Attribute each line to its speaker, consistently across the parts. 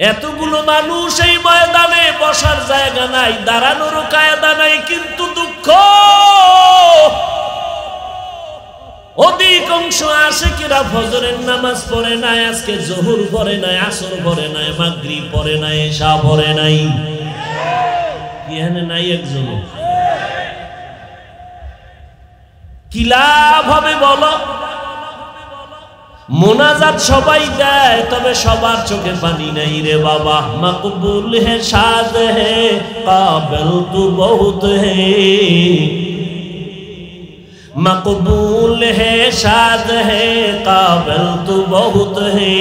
Speaker 1: এতগুলো মানুষ এই ময়দানে বসার জায়গা নাই, দাঁড়ানোর কায়দা নাই, কিন্তু দুঃখ অধিকাংশ আশিকেরা ফজরের নামাজ পড়ে নাই, আজকে জোহর পড়ে নাই, আসর পড়ে নাই, মাগরিব পড়ে নাই, এশা পড়ে নাই। কি এখানে নাই একজন? কি লাভ হবে বলো? মোনাজাত সবাই দেয়, তবে সবার চোখে পানি নাই রে বাবা। মকবুল হে শাদ হে কাবিল তু বহুত হে, मकबूल है शाद है काबिल तू बहुत है,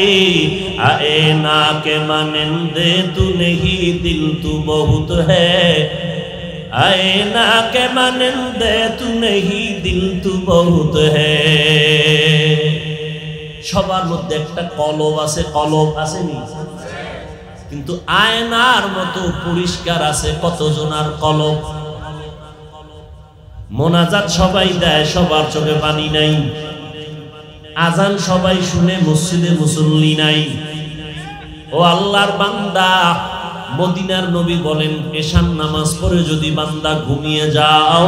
Speaker 1: आए ना के मानिंदे तू नहीं दिल तू बहुत है, आए ना के मानिंदे तू नहीं दिल तू बहुत है। সবার মধ্যে একটা কলব আছে, কলব আসেনি? কিন্তু আয়নার মতো পরিষ্কার আছে কতজনার কলব? মোনাজাত সবাই দেয়, সবার চোখে পানি নাই। আজান সবাই শুনে, মসজিদে মুসল্লি নাই। ও আল্লাহর বান্দা, মদিনার নবী বলেন এশার নামাজ পড়ে যদি বান্দা ঘুমিয়ে যাও,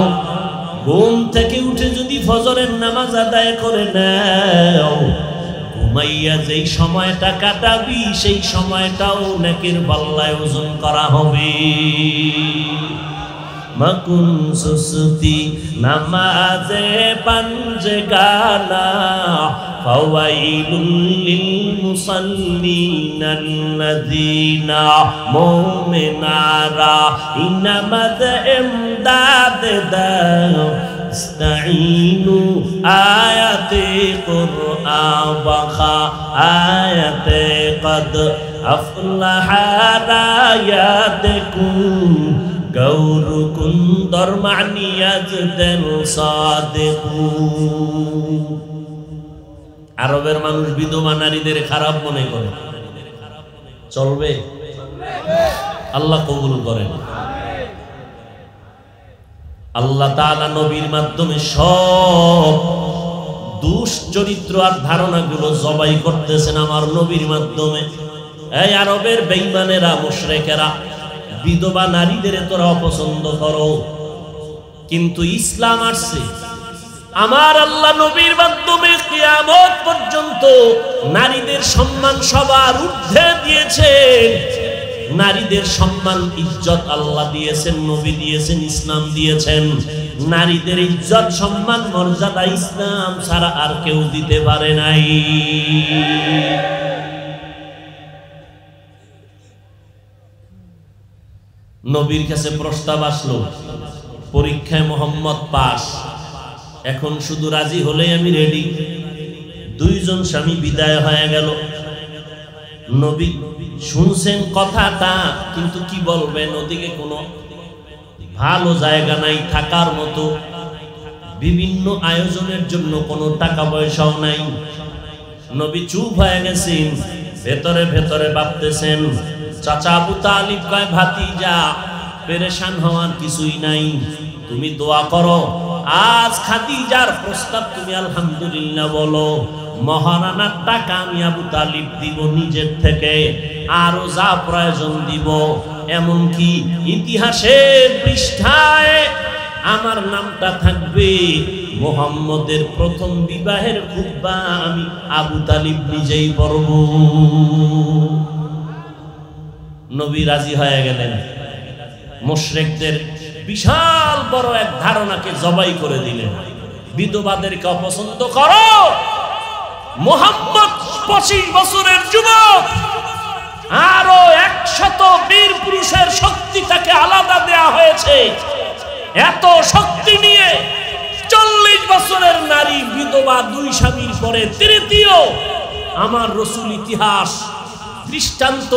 Speaker 1: ঘুম থেকে উঠে যদি ফজরের নামাজ আদায় করে নাও, ঘুমাইয়া যেই সময়টা কাটাবি সেই সময়টাও নেকির পাল্লায় ওজন করা হবে। মকুন সুসতি নামাজে পাঞ্জগানা, ফাওয়াইলুল লিল মুসাল্লিনাল্লাযীনা মুমিনারা ইনামাদ ইমদাদ দাও, ইস্তাঈনু আয়াতে কুরআন বাখা আয়াতে কদ আফলাহা রায়াতুকুম গৌরকুন দরমানিয়াজ দেন সাদেকু। আরবের মানুষ বিধবা নারীদের খারাপ মনে করে, চলবে? আল্লাহ কবুল করেন। আল্লাহ তাআলা নবীর মাধ্যমে সব দুশ্চরিত্র আর ধারণাগুলো জবাই করতেছেন আমার নবীর মাধ্যমে। এই আরবের বেঈমানেরা, মুশরিকেরা, বিধবা নারীদের তোরা অপছন্দ করো, কিন্তু ইসলাম আসছে আমার আল্লাহ নবীর মাধ্যমে কিয়ামত পর্যন্ত নারীদের সম্মান সবার ঊর্ধ্বে দিয়েছেন। নারীদের সম্মান ইজ্জত আল্লাহ দিয়েছেন, নবী দিয়েছেন, ইসলাম দিয়েছেন। নারীদের ইজ্জত সম্মান মর্যাদা ইসলাম ছাড়া আর কেউ দিতে পারে নাই। নবীর কাছে প্রস্তাব আসলো, পরীক্ষায় মোহাম্মদ পাস, এখন শুধু রাজি হলেই আমি রেডি। দুইজন স্বামী বিদায় হয়ে গেল। নবী শুনছেন কথাটা, কিন্তু কি বলবেন? ওদিকে কোনো ভালো জায়গা নাই থাকার মতো, বিভিন্ন আয়োজনের জন্য কোনো টাকা পয়সাও নাই। নবী চুপ হয়ে গেছেন, ভেতরে ভেতরে ভাবতেছেন। চাচা আবু তালিব কয়, ভাতিজা পেরেশান হওয়ার কিছুই নাই, তুমি দোয়া করো, আজ খাদিজার প্রস্তাব তুমি আলহামদুলিল্লাহ বলো, মহারানার টাকা আমি আবু তালিব দিব নিজের থেকে, আরো যা প্রয়োজন দিব, এমনকি ইতিহাসের পৃষ্ঠায় আমার নামটা থাকবে, মুহাম্মদের প্রথম বিবাহের খুতবা আমি আবু তালিব নিজেই পড়ব। নবী রাজি হয়ে গেলেন। মুশরিকদের বিশাল বড় এক ধারণাকে জবাই করে দিলেন। বিধবাদেরকে অপছন্দ করো, মুহাম্মদ 25 বছরের যুবক, আরো 100 বীর পুরুষের শক্তি তাকে আলাদা দেয়া হয়েছে। এত শক্তি নিয়ে 40 বছরের নারী বিধবা, 2 স্বামীর পরে তৃতীয়, আমার রাসূল ইতিহাস দৃষ্টান্ত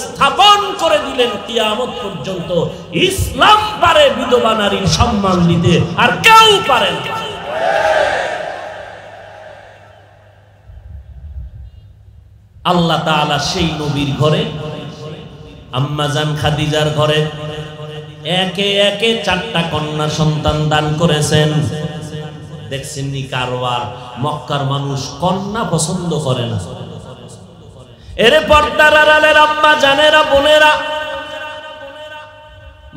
Speaker 1: স্থাপন করে দিলেন। কিয়ামত পর্যন্ত ইসলাম পারে বিধবা নারীর সম্মান দিতে, আর কেউ পারে না। আল্লাহ তাআলা সেই নবীর ঘরে, আম্মা জান খাদিজার ঘরে একে একে 4টা কন্যা সন্তান দান করেছেন। দেখছেন নি কারবার? মক্কার মানুষ কন্যা পছন্দ করে না, এরে পর্দার আড়ালের আম্মা জানেরা, বোনেরা,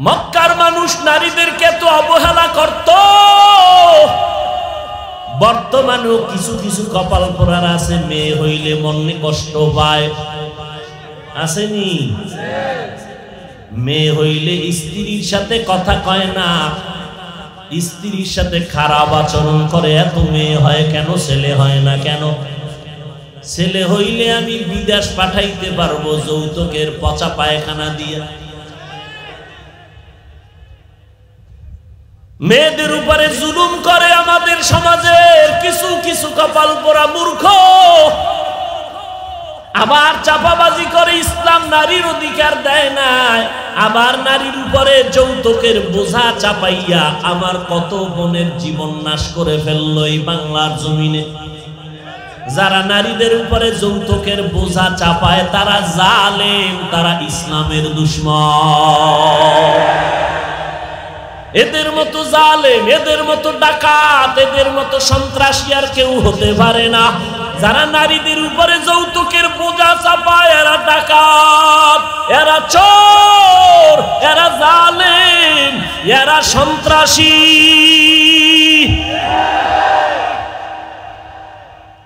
Speaker 1: মক্কার মানুষ নারীদেরকে তো অবহেলা করত। বর্তমানেও কিছু কিছু কপাল পোড়ার আছে, মেয়ে হইলে মনে কষ্ট পায়, আসেনি? মেয়ে হইলে স্ত্রীর সাথে কথা কয় না, স্ত্রীর সাথে খারাপ আচরণ করে। এত মেয়ে হয় কেন, ছেলে হয় না কেন? ছেলে হইলে আমি বিদেশ পাঠাইতে পারবো যৌতুকের পচা পায়খানা দিয়ে। মেয়েদের উপরে জুলুম করে আমাদের সমাজের কিছু কিছু কপাল পোড়া মূর্খ। আবার চাপাবাজি করে, ইসলাম নারীর অধিকার দেয় না। আবার নারীর উপরে যৌতুকের বোঝা চাপাইয়া আমার কত বোনের জীবন নাশ করে ফেললো এই বাংলার জমিনে। যারা নারীদের উপরে যৌতুকের বোঝা চাপায় তারা জালেম, তারা ইসলামের দুশমন। এদের মতো জালেম, এদের মতো ডাকাত, এদের মতো সন্ত্রাসী আর কেউ হতে পারে না। যারা নারীদের উপরে যৌতুকের বোঝা চাপায় এরা ডাকাত, এরা চোর, এরা জালেম, এরা সন্ত্রাসী।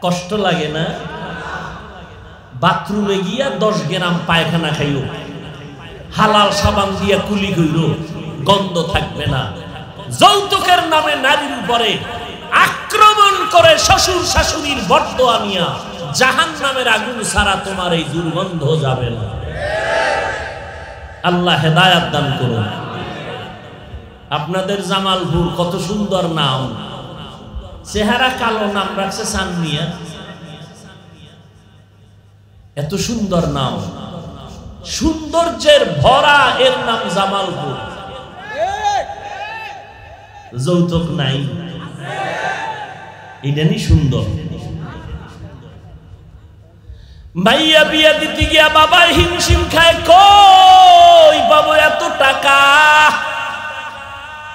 Speaker 1: কষ্ট লাগে না? বাথরুমে গিয়া 10 গ্রাম পায়খানা খাইও, হালাল সাবান দিয়া কুলি কইল, গন্ধ থাকবে না। যৌতুকের নামে নারীর উপরে আক্রমণ করে শ্বশুর শাশুড়ির বরদোয়া নিয়া জাহান্নামের আগুন ছাড়া তোমার এই দুর্গন্ধ যাবে না। আল্লাহ হেদায়াত দান করুন। আপনাদের জামালপুর কত সুন্দর নাম, চেহারা কালো, নাম রাখছে সানমিয়া। এত সুন্দর নাম, সৌন্দর্যের ভরা, এর নাম জামালপুর। যৌতুক নাই, এটা নি সুন্দর। মাইয়া বিয়া দিতে গিয়া বাবা হিমশিম খায়, কই বাবু এত টাকা?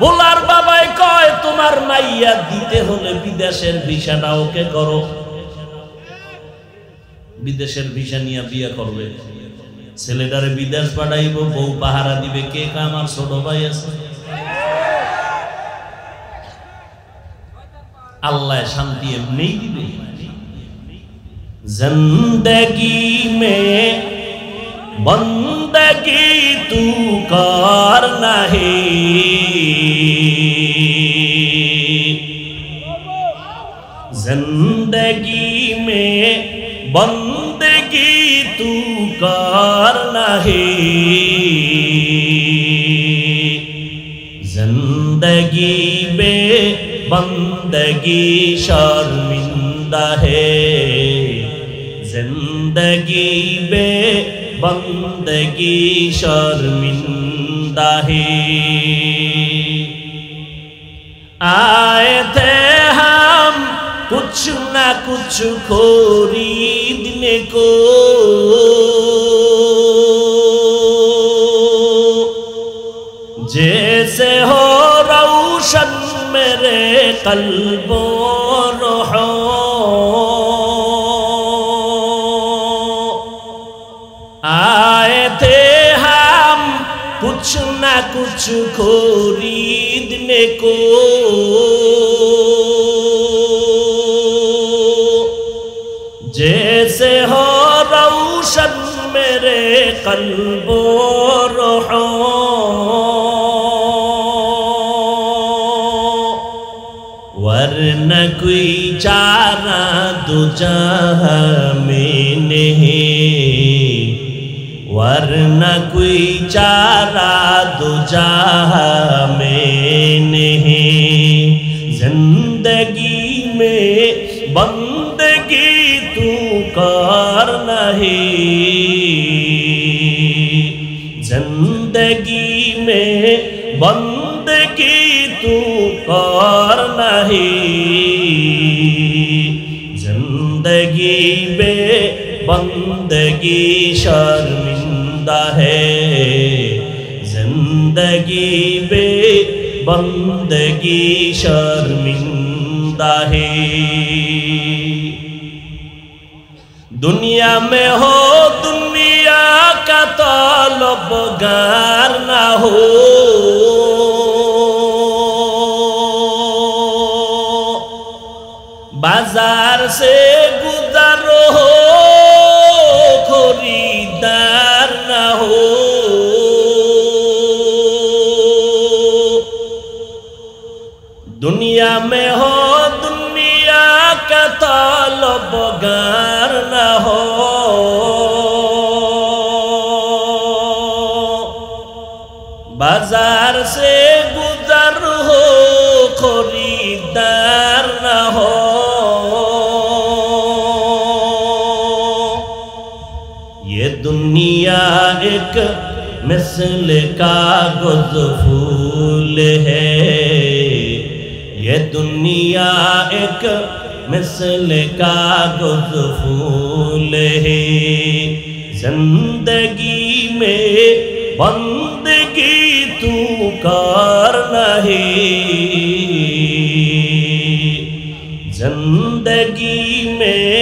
Speaker 1: পোলার বাবাই কয় তোমার মাইয়া দিতে হলে বিদেশের ভিসাটা ওকে করো। বিদেশের ভিসা নিয়ে বিয়ে করবে, ছেলেটারে বিদেশ পাঠাইব, বউ পাহারা দিবে কে? আমার ছোট ভাই আছে। আল্লাহ শান্তি এমনি দিবে। জিন্দগি মে বন্দগি তু কর নাহি, जिंदगी में बंदगी तू कर नहीं, जिंदगी में बंदगी शर्मिंदा है, जिंदगी में बंदगी शर्मिंदा है। आए थे हम कुछ ना कुछ खरीदने को, जैसे हो रोशन मेरे कल्बो रूहो, आए थे हम कुछ ना कुछ खरीदने को, जैसे हो रोशन मेरे कल्बो रूहो, वरना कोई चारा दो जहां में नहीं, वरना कोई चारा दो जहां में नहीं, जिंदगी में बंदगी तू कर नहीं, जिंदगी में बंदगी तू कर नहीं, जिंदगी में बंदगी शर्मिंदा है, जिंदगी में बंदगी शर्मिंदा है। दुनिया में हो बगार ना हो, बाजार से गुजरो खरीदार ना हो, दुनिया में हो दुनिया का तलबगार ना हो, बाजार से गुजर हो खरीदार ना हो। ये दुनिया एक मिसल कागज फूल है, ये दुनिया एक मिसल कागज फूल है, जिंदगी में बंदगी तू कर नहीं, जिंदगी में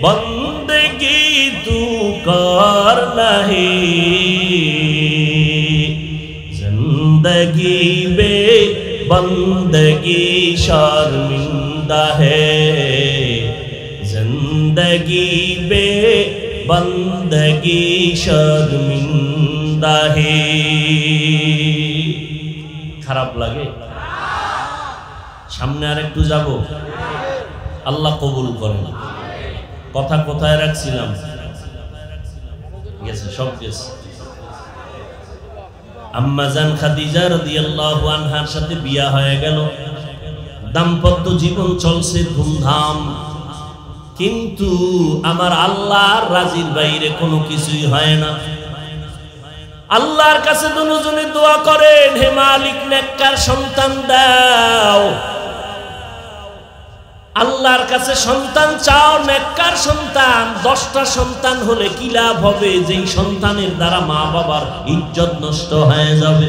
Speaker 1: बंदगी तू कर नहीं, जिंदगी में बंदगी शर्मिंदा है, जिंदगी में बंदगी शर्मिंदा है। খারাপ লাগে? সামনে আর একটু যাব, আল্লাহ কবুল করেন। কথা কোথায় রাখছিলাম? গেছে, সব গেছে। আম্মা জান খাদিজা রাদিয়াল্লাহু আনহার সাথে বিয়া হয়ে গেল, দাম্পত্য জীবন চলছে ধুমধাম, কিন্তু আমার আল্লাহর রাজির বাইরে কোনো কিছুই হয় না। আল্লাহর কাছে দুজনে দোয়া করেন, হে মালিক নেককার সন্তান দাও। আল্লাহর কাছে সন্তান চাও, নেককার সন্তান। 10টা সন্তান হলে কি লাভ হবে, যেই সন্তানের দ্বারা মা বাবার ইজ্জত নষ্ট হয়ে যাবে।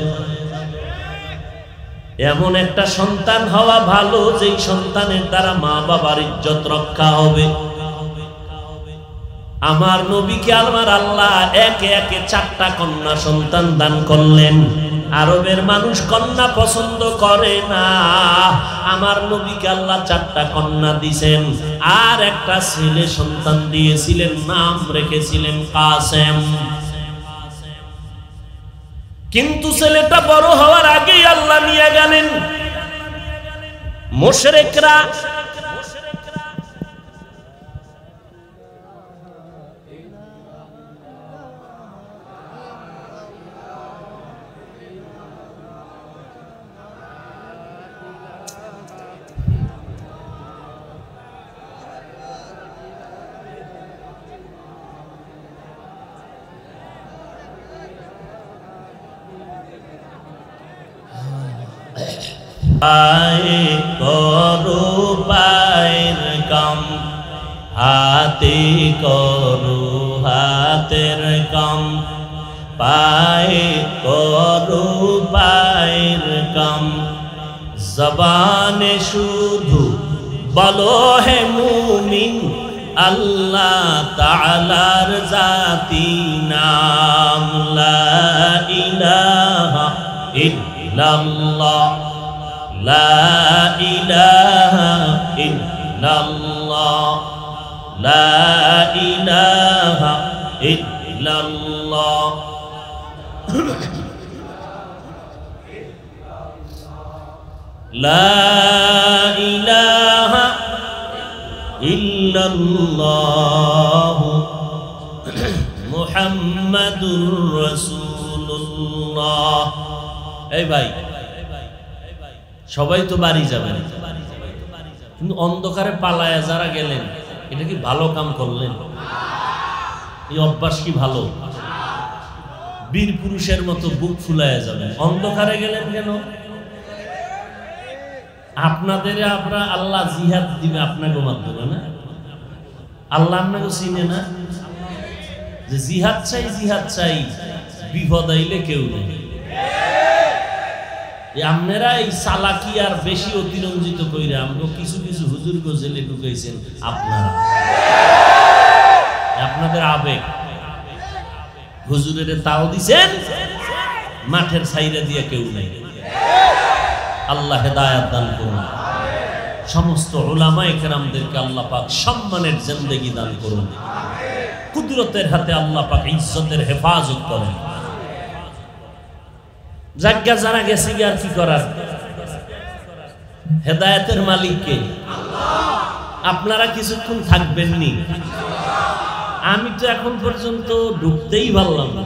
Speaker 1: এমন একটা সন্তান হওয়া ভালো, যেই সন্তানের দ্বারা মা বাবার ইজ্জত রক্ষা হবে। আমার নবীকে আমার আল্লাহ একে একে 4টা কন্যা সন্তান দান করলেন। আরবের মানুষ কন্যা পছন্দ করে না, আমার নবীকে আল্লাহ 4টা কন্যা দিয়েছেন, আর একটা ছেলে সন্তান দিয়েছিলেন, নাম রেখেছিলেন কাসেম। কিন্তু ছেলেটা বড় হওয়ার আগেই আল্লাহ নিয়ে গেলেন। মুশরিকরা পায়ে করো পায়ের কাম, হাতে করো হাতের কাম, পায়ে করো পায়ের কাম, জবানে শুধু বলো হে মুমিন আল্লাহ তাআলার জাতি নাম, লা ইলাহা ইল্লাল্লাহ, লা ইলাহা ইল্লাল্লাহ, লা ইলাহা ইল্লাল্লাহ। লা ইলাহা ইল্লাল্লাহ মুহাম্মাদুর রাসূলুল্লাহ। এই ভাই, সবাই তো বাড়ি যাবেন, কিন্তু অন্ধকারে পালায়া যারা গেলেন, এটা কি ভালো কাম করলেন? এই অভ্যাস কি ভালো? বীর পুরুষের মতো বুক ফুলায়া যাবেন, অন্ধকারে গেলেন কেন? আপনাদের আল্লাহ জিহাদ দিবে আপনাকে মাধ্যমে না? আল্লাহ আপনাকে চিনে না যে জিহাদ চাই, জিহাদ চাই, বিপদ আইলে কেউ নেই। আপনারা এই চালাকি আর বেশি অতিরঞ্জিত কইরা আমগো কিছু কিছু হুজুর জেলে ঢুকাইছেন আপনারা, আপনাদের আবেগ। হুজুরের তাও দিছেন, মাঠের ছাইরা দিয়ে কেউ নাই। আল্লাহ হেদায়েত দান করুন। সমস্ত উলামায়ে কেরামদেরকে আল্লাহ পাক সম্মানের জিন্দেগি দান করুন। কুদরতের হাতে আল্লাহ পাক ইজ্জতের হেফাজত করেন। জায়গা যারা গেছে আর কি করার, হেদায়েতের মালিক কে? আপনারা কিছুক্ষণ থাকবেন নি? আমি তো এখন পর্যন্ত ঢুকতেই পারলাম না।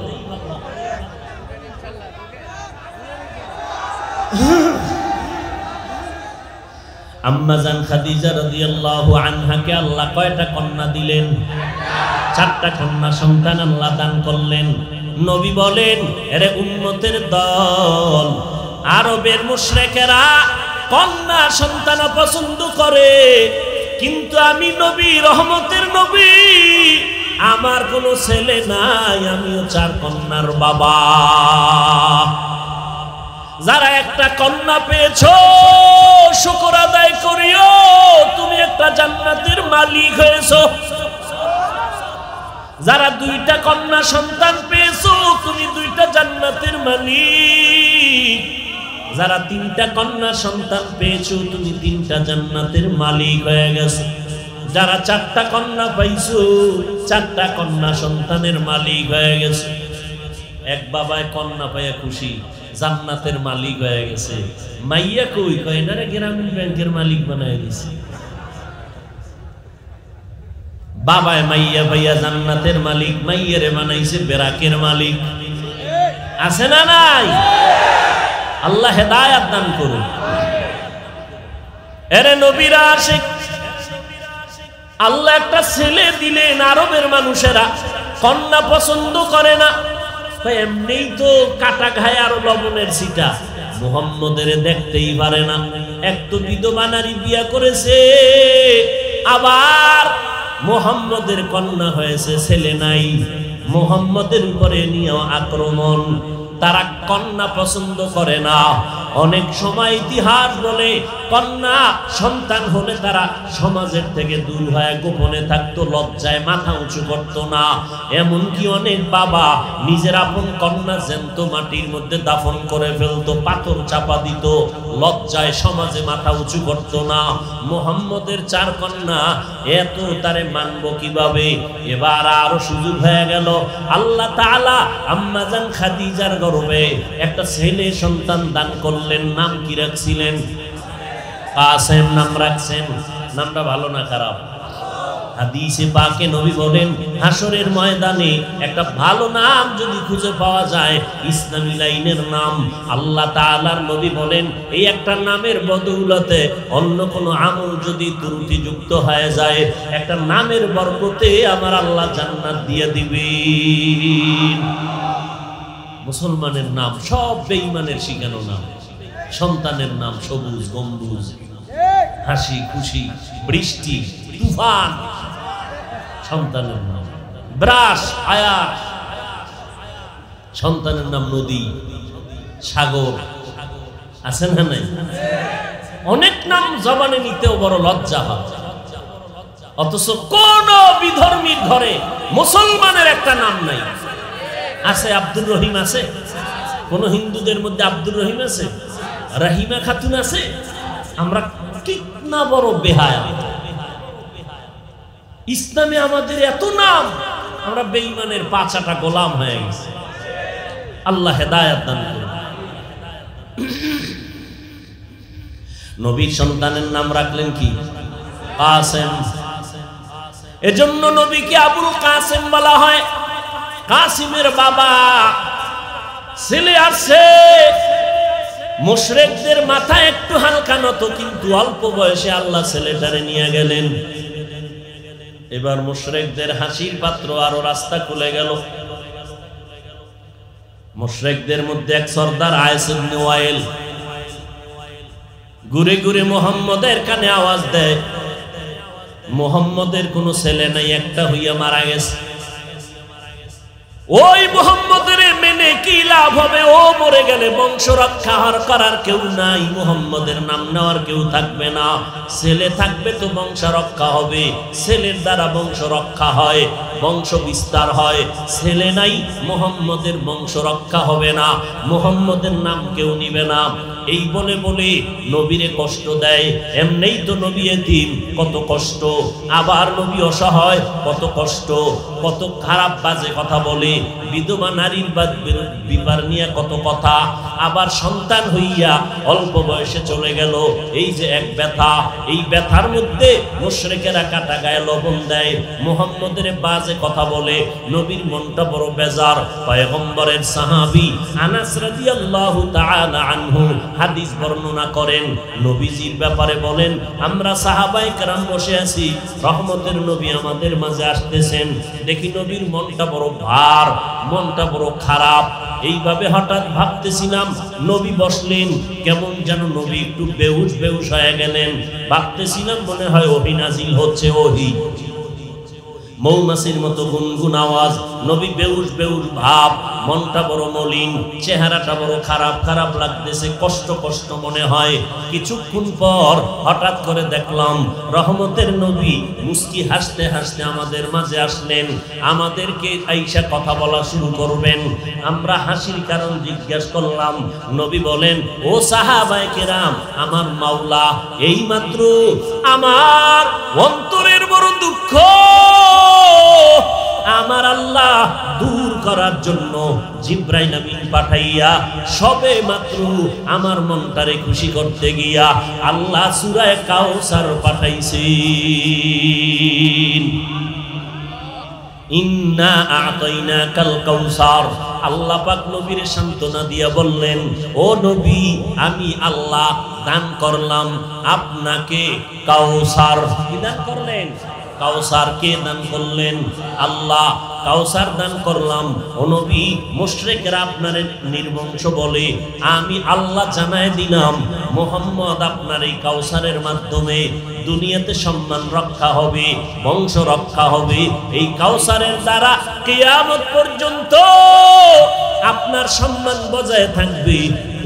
Speaker 1: আম্মা জান খাদিজা রাদিয়াল্লাহু আনহাকে আল্লাহ কয়টা কন্যা দিলেন? 4টা কন্যা সন্তান আল্লাহ দান করলেন। নবী বলেন, এরে উম্মতের দল, আরবের মুশরিকেরা কন্যা সন্তান পছন্দ করে, কিন্তু আমি নবী, রহমতের নবী, আমার কোনো ছেলে নাই, আমিও 4 কন্যার বাবা। যারা একটা কন্যা পেয়েছো শুকর আদায় করিও, তুমি একটা জান্নাতের মালিক হয়েছো। যারা 2টা কন্যা সন্তান পেয়েছো, তুমি 2টা জান্নাতের মালিক। যারা 3টা কন্যা সন্তান পেয়েছো, তুমি 3টা জান্নাতের মালিক হয়ে গেছো। যারা 4টা কন্যা পাইছো, 4টা কন্যা সন্তানের মালিক হয়ে গেছে। এক বাবায় কন্যা পাইয়া খুশি, জান্নাতের মালিক হয়ে গেছে। মাইয়া কই? কয় এনারে গ্রামীণ ব্যাংকের মালিক বানায় দিছে। বাবায় মাইয়া পাইয়া জান্নাতের মালিক, মাইয়ারে বানাইছে বেরাকের মালিক। আছে না নাই? আল্লাহ হেদায়েত দান করুন। এরে নবীরা আশিক, আল্লাহ একটা ছেলে দিলেন। আরবের মানুষেরা কন্যা পছন্দ করে না, এমনিই তো কাটা ঘায়ে আরো লবণের ছিটা, মুহাম্মদের দেখতেই পারে না। এক তো বিধবা নারী বিয়া করেছে, আবার মুহাম্মদের কন্যা হয়েছে, ছেলে নাই। মুহাম্মদের উপরে নিয়ে আক্রমণ। তারা কন্যা পছন্দ করে না। অনেক সময় ইতিহাস বলে কন্যা সন্তান হলে তারা সমাজের থেকে দূর হয়ে গোপনে থাকতো, লজ্জায় মাথা উঁচু করতো না। এমনকি অনেক বাবা নিজের আপন কন্যা জ্যান্ত মাটির মধ্যে দাফন করে ফেলতো, পাথর চাপা দিত, লজ্জায় সমাজে মাথা উঁচু করতো না। মুহাম্মদের 4 কন্যা, এত তারে মানবো কিভাবে? এবার আরো সুযোগ হয়ে গেল। আল্লাহ তাআলা আম্মা জান খাদিজার গর্ভে একটা ছেলে সন্তান দান করলেন। নাম কি রাখছিলেন? কাসেম নাম রাখছেন। নামটা ভালো না খারাপ? হাদিসে পাকে নবী বলেন, হাসরের ময়দানে একটা ভালো নাম যদি খুঁজে পাওয়া যায়, ইসলামী লাইনের নাম, আল্লাহ তাআলার নবী বলেন এই একটা নামের বদৌলতে অন্য কোনো আমল যদি ত্রুটিযুক্ত হয়ে যায়, একটা নামের বরকতে আমার আল্লাহ জান্নাত দিয়ে দিবেন। মুসলমানের নাম সব বেঈমানের শিখানো নাম। সন্তানের নাম সবুজ গম্বুজ, হাসি খুশি, বৃষ্টি, তুফান। সন্তানের নাম ব্রাশ, আয়াস। সন্তানের নাম নদী, সাগর। আছে না নাই? অনেক নাম জবানে নিতেও বড় লজ্জা হয়। অথচ কোন বিধর্মীর ঘরে মুসলমানের একটা নাম নাই। আছে আব্দুর রহিম আছে? কোন হিন্দুদের মধ্যে আব্দুর রহিম আছে? রহিমা খাতুন আছে? আমরা কিতনা বড় বেহায়া। ইসলামে আমাদের এত নাম, আমরা বেঈমানের 5 গোলাম হয়ে গেছি। আল্লাহ হেদায়েত দান করুন। নবীর সন্তানের নাম রাখলেন কি? কাসেম। এজন্য নবীকে আবুল কাসেম বলা হয়। কাসিমের বাবা ছেলে আসছে, মুশরিকদের মাথা একটু হালকা নত, কিন্তু অল্প বয়সে আল্লাহ ছেলেটারে নিয়ে গেলেন। এবার মুশরিকদের হাসির পাত্র আরো রাস্তা খুলে গেল। মুশরিকদের মধ্যে এক সর্দার আয়েস ইবনে ওয়াইল ঘুরে ঘুরে মুহাম্মদের কানে আওয়াজ দেয়, মুহাম্মদের কোনো ছেলে নাই, একটা হইয়া মারা গেছে। ওই মুহাম্মদের মেনে কি লাভ হবে? ও মরে গেলে বংশ রক্ষা করার কেউ নাই, মুহাম্মদের নাম নেওয়ার কেউ থাকবে না। ছেলে থাকবে তো বংশ রক্ষা হবে, ছেলের দ্বারা বংশ রক্ষা হয়, বংশ বিস্তার হয়। ছেলে নাই, মুহাম্মদের বংশ রক্ষা হবে না, মুহাম্মদের নাম কেউ নিবে না। এই বলে বলে নবীরে কষ্ট দেয়। এমনেই তো নবী এতিম, কত কষ্ট। আবার নবী অসহায়, কত কষ্ট। কত খারাপ বাজে কথা বলে, বিধবা নারীর বিবার নিয়ে কত কথা। আবার সন্তান হইয়া অল্প বয়সে চলে গেল, এই যে এক ব্যথা। এই ব্যথার মধ্যে মুশরিকেরা কাটা গায়ে লবণ দেয়, মুহাম্মদের বাজে কথা বলে। নবীর মনটা বড় বেজার। পয়গম্বরের সাহাবী আনাস রাদিয়াল্লাহু তাআলা আনহু হাদিস বর্ণনা করেন, নবীজির ব্যাপারে বলেন, আমরা সাহাবায়ে কেরাম বসে আছি, রহমতের নবী আমাদের মাঝে আসতেছেন। দেখি নবীর মনটা বড় ভার, মনটা বড় খারাপ। এইভাবে হঠাৎ ভাবতেছিলাম, নবী বসলেন, কেমন যেন নবী একটু বেহুশ বেহুশ হয়ে গেলেন। ভাবতেছিলাম মনে হয় ওহী নাজিল হচ্ছে। ওহী মৌমাছির মতো গুনগুন আওয়াজ, নবী বেউস বেউস ভাব, মনটা বড় মলিন, চেহারাটা বড় খারাপ খারাপ লাগতেছে, কষ্ট কষ্ট মনে হয়। কিছুক্ষণ পর হঠাৎ করে দেখলাম রহমতের নবী মুস্কি হাসতে হাসতে আমাদের মাঝে আসলেন, আমাদেরকে আইসা কথা বলা শুরু করবেন। আমরা হাসির কারণ জিজ্ঞাসা করলাম। নবী বলেন, ও সাহাবায়ে কেরাম, আমার মাওলা এইমাত্র আমার অন্তরের বড় দুঃখ আমার আল্লাহ দূর করার জন্য জিবরাইল আমিন পাঠাইয়া সবে মাত্র আমার মনটারে খুশি করতে গিয়া আল্লাহ সূরা কাউসার পাঠাইছেন। ইন্না আ'তাইনাকাল কাউসার। আল্লাহ পাক নবীর সান্ত্বনা দিয়া বললেন, ও নবী, আমি আল্লাহ দান করলাম আপনাকে কাউসার। কি দান করলেন? কাউসার। কে দান করলেন? আল্লাহ। কাউসার দান করলাম। ও নবী, মুশরিকরা আপনার নির্বংশ বলে, আমি আল্লাহ জানায় দিলাম মুহাম্মদ আপনার এই কাউসারের মাধ্যমে দুনিয়াতে সম্মান রক্ষা হবে, বংশ রক্ষা হবে। এই কাউসারের দ্বারা কিয়ামত পর্যন্ত আপনার সম্মান বজায় থাকবে।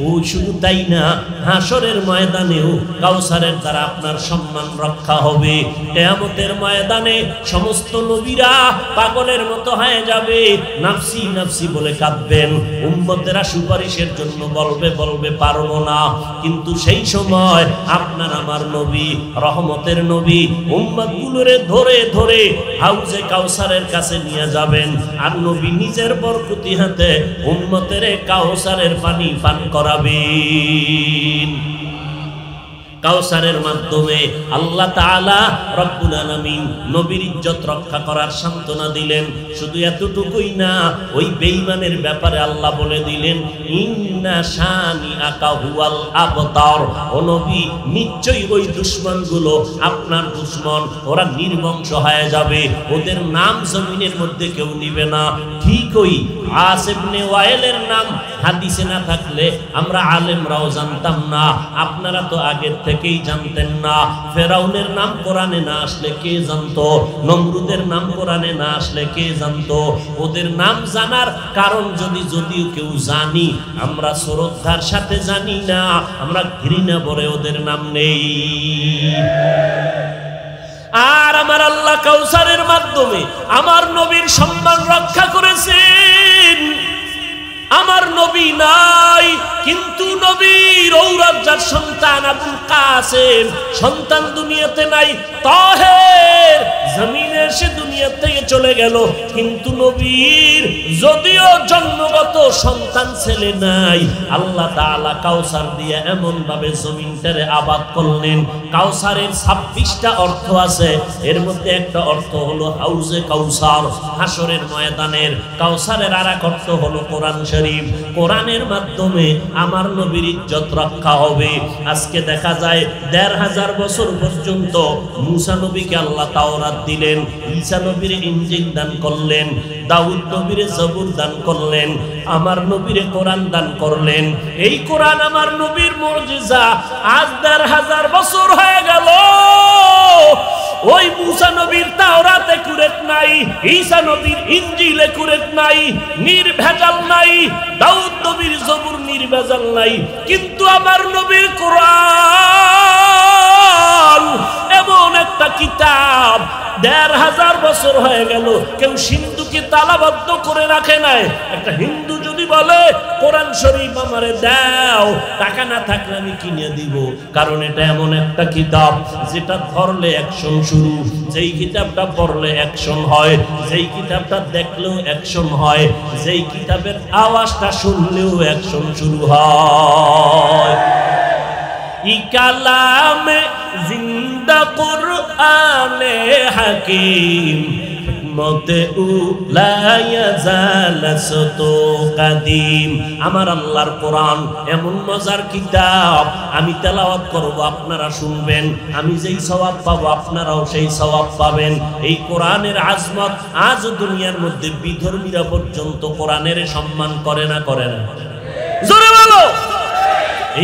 Speaker 1: ও শুধু তাই না, হাসরের ময়দানেও কাউসারের দ্বারা আপনার সম্মান রক্ষা হবে। কিয়ামতের ময়দানে সমস্ত নবীরা পাগলের মতো হয়ে যাবে, নাফসি নাফসি বলে কাঁদবেন। উম্মতেরা সুপারিশের জন্য বলবে বলবে পারবো না। কিন্তু সেই সময় আপনার আমার নবী, রহমতের নবী, উম্মতগুলোরে ধরে ধরে হাউজে কাউসারের কাছে নিয়ে যাবেন। আর নবী নিজের বরকতি হাতে উম্মতের কাউসারের পানি পান করাবেন। কাউসারের মাধ্যমে আল্লাহ তাআলা রব্বুল আলামিন নবীর ইজ্জত রক্ষা করার সান্ত্বনা দিলেন। শুধু এতটুকুই না, ওই বেঈমানের ব্যাপারে আল্লাহ বলে দিলেন, ইন্না শানিআকা হুয়াল আবতার। ও নবী, নিশ্চয়ই ওই দুশমনগুলো আপনার দুশমন, ওরা নির্বংশ হয়ে যাবে, ওদের নাম জমিনের মধ্যে কেউ নিবে না। ঠিকই আস ইবনে ওয়াইলের নাম হাদিসে না থাকলে আমরা আলেমরাও জানতাম না, আপনারা তো আগের থেকেই জানতেন না। ফেরাউনের নাম কোরআনে না আসলে কে জানতো? নমরুদের নাম কোরআনে না আসলে কে জানতো? ওদের নাম জানার কারণ যদিও কেউ জানি, আমরা শ্রদ্ধার সাথে জানি না, আমরা ঘৃণা ভরে ওদের নাম নেই। আর আমার আল্লাহ কাউসারের মাধ্যমে আমার নবীর সম্মান রক্ষা করেছেন। আমার নবী নাই, কিন্তু নবীর ঔরজার সন্তান আবুল কাসেম সন্তান দুনিয়াতে নাই। তাহের জমিনে এসে দুনিয়া থেকে চলে গেল, কিন্তু নবীর যদিও জন্মগত সন্তান ছেলে নাই, আল্লাহ তাআলা কাউসার দিয়ে এমন ভাবে জমিনটারে আবাদ করলেন। কাউসারের 26টা অর্থ আছে, এর মধ্যে একটা অর্থ হলো হাউজে কাউসার, হাসরের ময়দানের। কাউসারের আরেক অর্থ হলো কোরআন শরীফ। কোরআনের মাধ্যমে আমার নবীর ইজ্জত রক্ষা হবে। আজকে দেখা যায় ১৫০০ বছর পর্যন্ত মুসা নবীকে আল্লাহ তাওরাত দিলেন, ঈসা নবীর ইনজিল দান করলেন, দাউদ নবীর জবুর দান করলেন, আমার নবীর কোরআন দান করলেন। এই কোরআন আমার নবীর মুজিজা। আজ ১৫০০ বছর হয়ে গেল, ওই মুসা নবীর তাওরাতে কুরেত নাই, ঈসা নবীর ইনজিলে কুরেত নাই, নির্ভেজাল নাই, দাউদ নবীর জবুর নির্ভেজাল নাই, কিন্তু আমার নবীর কোরআন এমন একটা কিতাব ১৫০০ বছর হয়ে গেল কেউ সিন্ধুকে তালাবদ্ধ করে রাখে নাই। একটা হিন্দু যদি বলে কোরআন শরীফ আমারে দাও, টাকা না থাকলে আমি কিনে দিব, কারণ এটা এমন একটা কিতাব যেটা ধরলে অ্যাকশন শুরু, যেই কিতাবটা পড়লে অ্যাকশন হয়, যেই কিতাবটা দেখলেও অ্যাকশন হয়, যেই কিতাবের আওয়াজটা শুনলেও অ্যাকশন শুরু হয়। ই কালামে জিন্দা কুরআনে হাকিম মতে উলায়া জালাসতু কাদিম। আমার আল্লাহর কোরআন এমন মজার কিতাব, আমি তেলাওয়াত করব, আপনারা শুনবেন, আমি যেই সওয়াব পাবো আপনারাও সেই সওয়াব পাবেন। এই কোরআনের আজমত আজ দুনিয়ার মধ্যে বিধর্মীরা পর্যন্ত কোরআনের সম্মান করে না, করে না? জোরে বলো।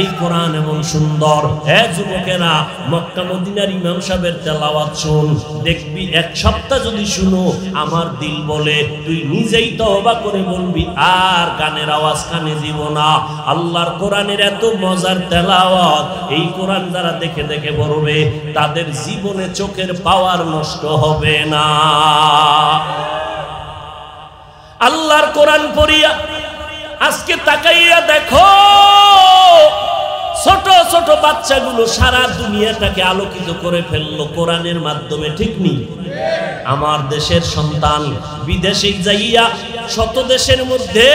Speaker 1: এই কোরআন এমন সুন্দর। যুবকেরা, মক্কা মদিনার ইমাম সাহেবের তেলাওয়াত শুন, দেখবি এক সপ্তাহ যদি শুনো, আমার দিল বলে তুই নিজেই তওবা করে বলবি আর গানের আওয়াজ কানে দিব না। আল্লাহর কোরআনের এত মজার তেলাওয়াত, এই কোরআন যারা দেখে দেখে পড়বে তাদের জীবনে চোখের পাওয়ার নষ্ট হবে না। আল্লাহর কোরআন পড়িয়া আজকে তাকাইয়া দেখো, ছোট ছোট বাচ্চাগুলো সারা দুনিয়াটাকে আলোকিত করে ফেললো কোরআনের মাধ্যমে, ঠিক নেই? আমার দেশের সন্তান বিদেশে যাইয়া শত দেশের মধ্যে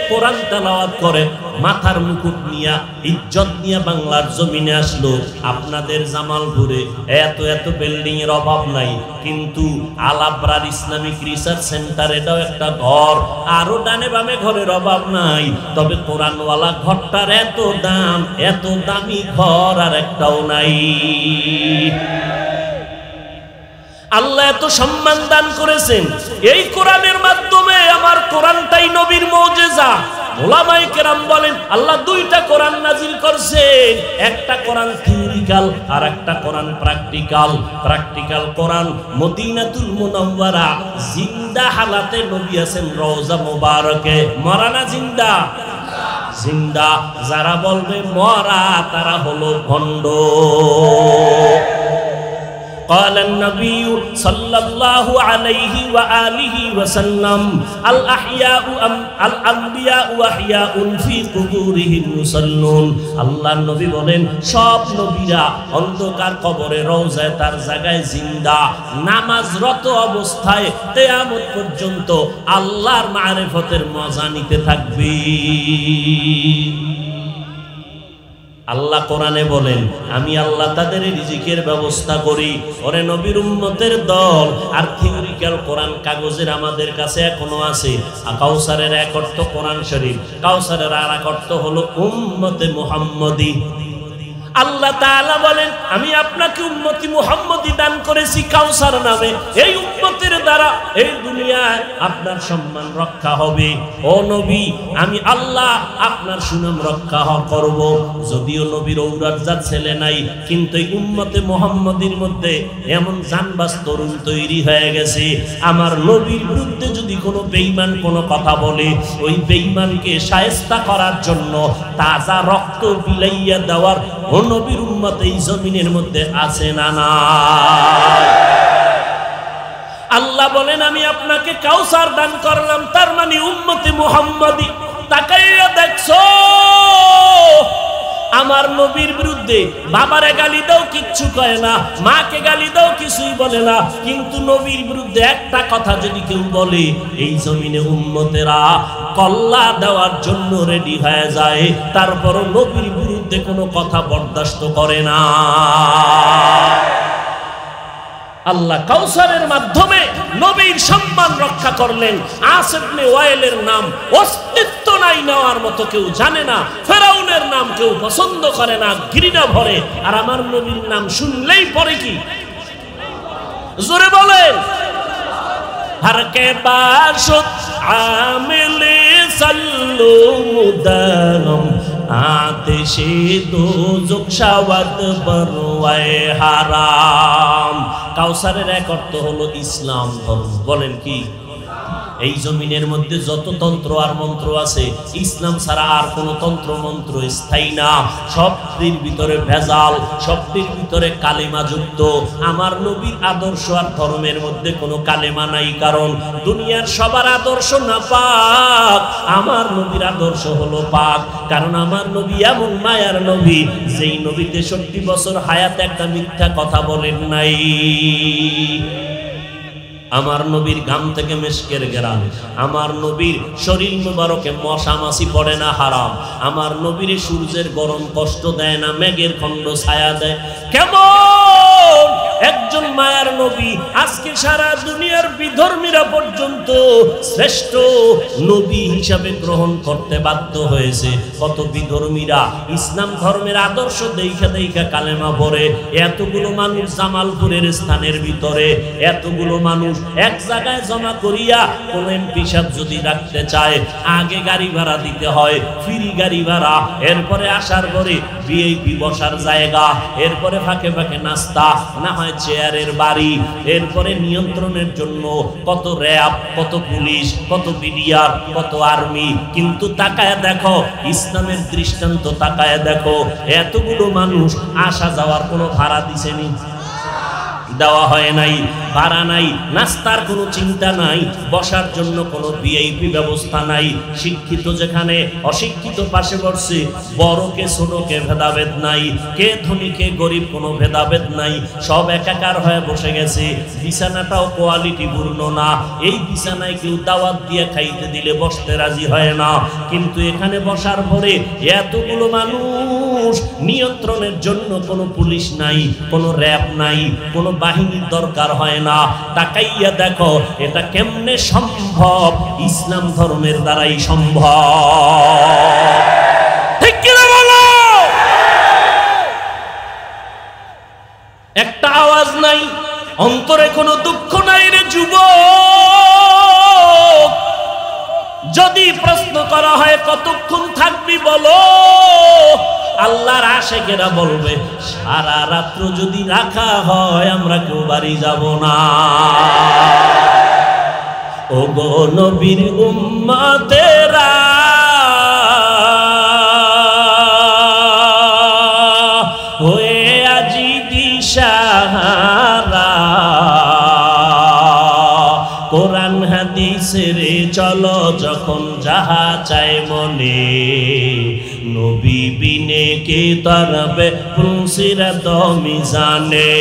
Speaker 1: কোরআন তেলাওয়াত করে, মাথার মুকুট নিয়া ইজ্জত নিয়ে বাংলার জমিনে আসলো। আপনাদের জামালপুরে এত এত বিল্ডিং এর অভাব নাই, কিন্তু আলাবরার ইসলামিক রিসার্চ সেন্টার এটাও একটা ঘর, আরো ডানে বামে ঘরের অভাব নাই। তবে কোরআনওয়ালা ঘরটার এত দাম, এত দামি ঘর আর একটাও নাই। আল্লাহ এত সম্মান দান করেছেন এই কোরআনের মাধ্যমে। আমার কোরআনটাই নবীর মুজিজা। উলামায়ে কেরাম বলেন আল্লাহ দুইটা কোরআন নাজিল করছেন, একটা কোরআন থিওরিক্যাল আর একটা কোরআন প্র্যাকটিক্যাল। প্র্যাকটিক্যাল কোরআন মদিনাতুল মুনাওয়ারা জিন্দা হালাতে নবী আছেন রওজা মুবারকে। মরা না জিন্দা? জিন্দা। যারা বলবে মরা তারা হলো ভণ্ড। قال النبي صلى الله عليه وآله وسلم الأنبياء أحياء في قبورهم يصلون। আল্লাহর নবী বলেন সব নবীরা অন্ধকার কবরে রওজায় তার জায়গায় জিন্দা, নামাজরত অবস্থায় কিয়ামত পর্যন্ত আল্লাহর মারিফতের মজা নিতে থাকবে। আল্লাহ কোরআনে বলেন আমি আল্লাহ তাদের রিজিকের ব্যবস্থা করি। ওরে নবীর উম্মতের দল। আর থিওরিক্যাল কোরআন কাগজের আমাদের কাছে এখনো আছে। কাউসারের এক অর্থ কোরআন শরীফ, কাউসারের আর এক অর্থ হলো উম্মতে মুহাম্মদী। আল্লাহ তাআলা বলেন আমি আপনাকে উম্মতি মুহাম্মদী দান করেছি কাউসার নামে। এই উম্মতের দ্বারা এই দুনিয়ায় আপনার সম্মান রক্ষা হবে। ও নবী, আমি আল্লাহ আপনার সুনাম রক্ষা করব। যদিও নবীর ঔরজাত ছেলে নাই, কিন্তু এই উম্মতে মুহাম্মদীর মধ্যে এমন জানবাজ তরুণ তৈরি হয়ে গেছে, আমার নবীর বিরুদ্ধে যদি কোনো বেঈমান কোনো কথা বলে, ওই বেঈমানকে শায়েস্তা করার জন্য তাজা রক্ত বিলাইয়া দেওয়ার নবীর উম্মত এই জমিনের মধ্যে আছে না না? আল্লাহ বলেন আমি আপনাকে কাউসার দান করলাম, তার মানে উম্মতে মুহাম্মদী। তাকাইয়া দেখছো আমার নবীর বিরুদ্ধে বাবারে গালি দাও কিচ্ছু কয় না, মাকে গালি দাও কিছুই বলে না, কিন্তু নবীর বিরুদ্ধে একটা কথা যদি কেউ বলে এই জমিনে উম্মতেরা কল্লা দেওয়ার জন্য রেডি হয়ে যায়। তারপরও নবীর বিরুদ্ধে কোনো কথা বরদাস্ত করে না। আল্লাহ কাউসারের মাধ্যমে নবীর সম্মান রক্ষা করলেন। আস ইবনে ওয়াইলের নাম অস্তিত্ব নাই নেওয়ার মতো কেউ জানে না, ফেরাউনের নাম কেউ পছন্দ করে না, ঘৃণা ভরে। আর আমার নবীর নাম শুনলেই পরে কি? জোরে বলেন। हर के बाशुत आमिल सल्लु मुदम আতেশে দোজখ শাওয়াত বরওয়ায়ে হারাম। কাউসারের এক অর্থ হলো ইসলাম ধর্ম। বলেন কি? এই জমিনের মধ্যে যত তন্ত্র আর মন্ত্র আছে, ইসলাম ছাড়া আর কোনো তন্ত্র মন্ত্র স্থায়ী না। সবটির ভিতরে ভেজাল, সবটির ভিতরে কালেমা যুক্ত। আমার নবীর আদর্শ আর ধর্মের মধ্যে কোনো কালেমা নাই, কারণ দুনিয়ার সবার আদর্শ না পাক, আমার নবীর আদর্শ হলো পাক। কারণ আমার নবী এমন মায়ার নবী, যেই নবী 63 বছর হায়াত একটা মিথ্যা কথা বলেন নাই। আমার নবীর গাম থেকে মেশকের ঘেরান, আমার নবীর শরীর মুবারকে মশা মাছি পড়ে না হারাম, আমার নবীর সূর্যের গরম কষ্ট দেয় না, মেঘের খণ্ড ছায়া দেয়। কেমন একজন মায়ার নবী আজকে সারা দুনিয়ার বিধর্মীরা পর্যন্ত শ্রেষ্ঠ নবী হিসাবে গ্রহণ করতে বাধ্য হয়েছে। কত বিধর্মীরা ইসলাম ধর্মের আদর্শ দেখা দেখা কালেমা পড়ে। এতগুলো মানুষ জামালপুরের স্থানের ভিতরে, এতগুলো মানুষ এক জায়গায় জমা করিয়া কোন এমপি সাহেব যদি রাখতে চায়, আগে গাড়ি ভাড়া দিতে হয়, ফ্রি গাড়ি ভাড়া, এরপরে আসার পরে ভিআইপি বসার জায়গা, এরপরে ফাঁকে ফাঁকে নাস্তা, না হয় চেয়ারের বাড়ি, এরপরে নিয়ন্ত্রণের জন্য কত র্যাব, কত পুলিশ, কত বিডিআর, কত আর্মি। কিন্তু তাকায় দেখো ইসলামের দৃষ্টান্ত, তাকায় দেখো এতগুলো মানুষ আসা যাওয়ার কোনো ভাড়া দিছেনি? দেওয়া হয় নাই, ভাড়া নাই, নাস্তার কোনো চিন্তা নাই, বসার জন্য কোনো ভিআইপি ব্যবস্থা নাই। শিক্ষিত যেখানে অশিক্ষিত পাশে বসছে, বড়কে ছোটকে ভেদাভেদ নাই, কে ধনী কে গরিব কোনো ভেদাভেদ নাই, সব একাকার হয়ে বসে গেছে। বিছানাটাও কোয়ালিটি পূর্ণ না, এই বিছানায় কেউ দাওয়াত দিয়ে খাইতে দিলে বসতে রাজি হয় না। কিন্তু এখানে বসার পরে এতগুলো মানুষ, নিয়ন্ত্রণের জন্য কোনো পুলিশ নাই, কোনো র্যাব নাই, কোনো বাহিনীর দরকার হয় না। তাকাইয়া দেখো এটা কেমনে সম্ভব? ইসলাম ধর্মের দ্বারাই সম্ভব। ঠিক কিনা বলো? একটা আওয়াজ নাই, অন্তরে কোনো দুঃখ নাই রে যুবক। যদি প্রশ্ন করা হয় কতক্ষণ থাকবি বলো, আল্লাহর আশেকেরা বলবে সারা রাত্র যদি রাখা হয় আমরা কেউ বাড়ি যাব না। ও গো নবীর উম্মতেরা, হয়ে আজি দিশাহারা, কোরআন হাদিসের চলো যখন যাহা চায় মনে, নবী বিনে কে তরবে পুলসিরাত মিজানে,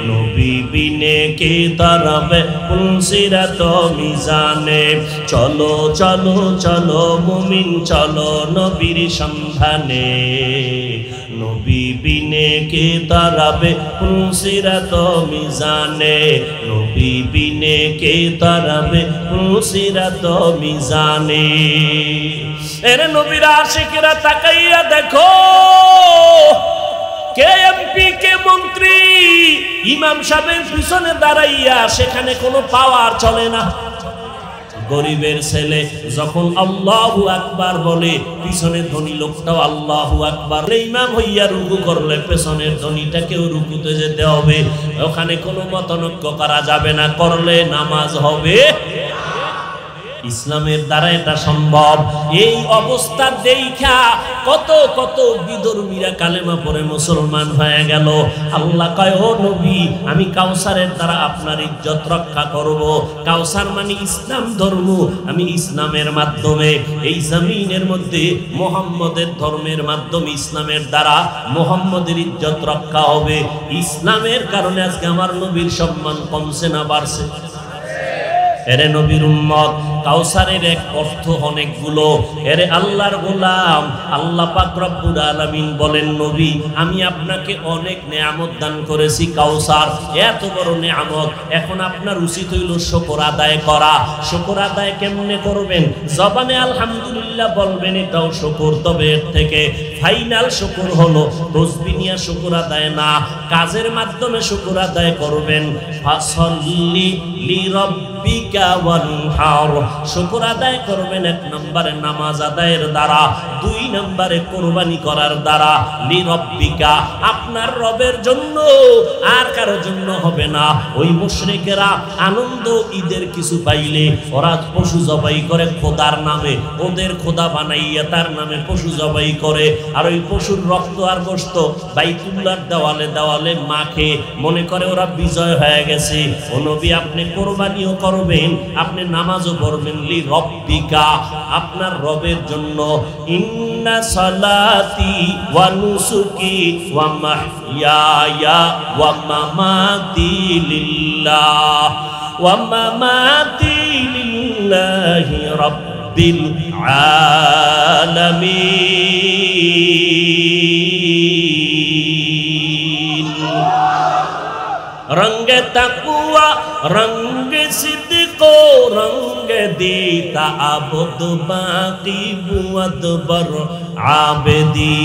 Speaker 1: নবী বিনে কে তরবে পুলসিরাত মিজানে। চলো চলো চলো মুমিন চলো নবীর সন্ধানে, নবী বিনে কে তরবে পুলসিরাত মিজানে, নবী বিনে কে তরবে পুলসিরাত মিজানে। এর নবীর আশিকরা তাকাইয়া দেখো, কে এমপি কে মন্ত্রী, ইমাম সাহেবের পিছনে দাঁড়াইয়া সেখানে কোনো পাওয়ার চলে না। গরিবের ছেলে যখন আল্লাহু আকবার বলে, পিছনের ধনী লোকটাও আল্লাহু আকবার। ইমাম হইয়া রুকু করলে পেছনের ধনীটাকেও রুকুতে যেতে হবে, ওখানে কোনো মতনৈক্য করা যাবে না, করলে নামাজ হবে। ইসলামের দ্বারা এটা সম্ভব। এই অবস্থা দেখা কত কত বিধর্মীরা কালেমা পড়ে মুসলমান হয়ে গেল। আল্লাহ কয়, ও নবী, আমি কাউসারের দ্বারা আপনার ইজ্জত রক্ষা করব। কাউসার মানে ইসলাম ধর্ম, আমি ইসলামের মাধ্যমে এই জমিনের মধ্যে মুহাম্মদের ধর্মের মাধ্যমে ইসলামের দ্বারা মুহাম্মদের ইজ্জত রক্ষা হবে। ইসলামের কারণে আজকে আমার নবীর সম্মান কমছে না বাড়ছে? এরে নবীর উম্মত, কাউসারের এক অর্থ অনেকগুলো। এরে আল্লাহর গোলাম, আল্লাহ পাক রব্বুল আলামিন বলেন, নবী আমি আপনাকে অনেক নেয়ামত দান করেছি, কাউসার এত বড় নেয়ামত, এখন আপনার উচিত হইল শুকর আদায় করা। শুকর আদায় কেমনে করবেন? জবানে আলহামদুলিল্লাহ বলবেন, এটাও শুকর, তবে এর থেকে ফাইনাল শুকর হলো তসবিহ নিয়ে শুকর আদায় না, কাজের মাধ্যমে শুকর আদায় করবেন। ফাসল্লি লিরাব্বিকা ওয়ানহার, শুকর আদায় করবেন 1 নম্বরে নামাজ আদায়ের দ্বারা, 2 নম্বরে কুরবানি করার দ্বারা। লিরব্বিকা, আপনার রবের জন্য, আর কারো জন্য হবে না। ওই মুশরিকেরা আনন্দ ঈদের কিছু পাইলে ওরা পশু জবাই করে খোদার নামে, ওদের খোদা বানাইয়া তার নামে পশু জবাই করে, আর ওই পশুর রক্ত আর গোশত বাইতুল্লাহর দেওয়ালে দেওয়ালে মাখে, মনে করে ওরা বিজয় হয়ে গেছে। ও নবী, আপনি কোরবানিও করবেন, আপনি নামাজও পড়বেন। লিরব্বিকা, আপনার রবের জন্য। ইন্না সালাতি ওয়া নুসুকি ওয়া মাহইয়ায়া ওয়া মামাতি লিল্লাহ ওয়া মামাতি লিল্লাহি রাব্বিল আলামিন। রঙ্গে তাকুয়া রঙ্গে সিদ্দিকো রঙ্গে দিতা আবদ বাকি বুয়াদ বর আবেদি।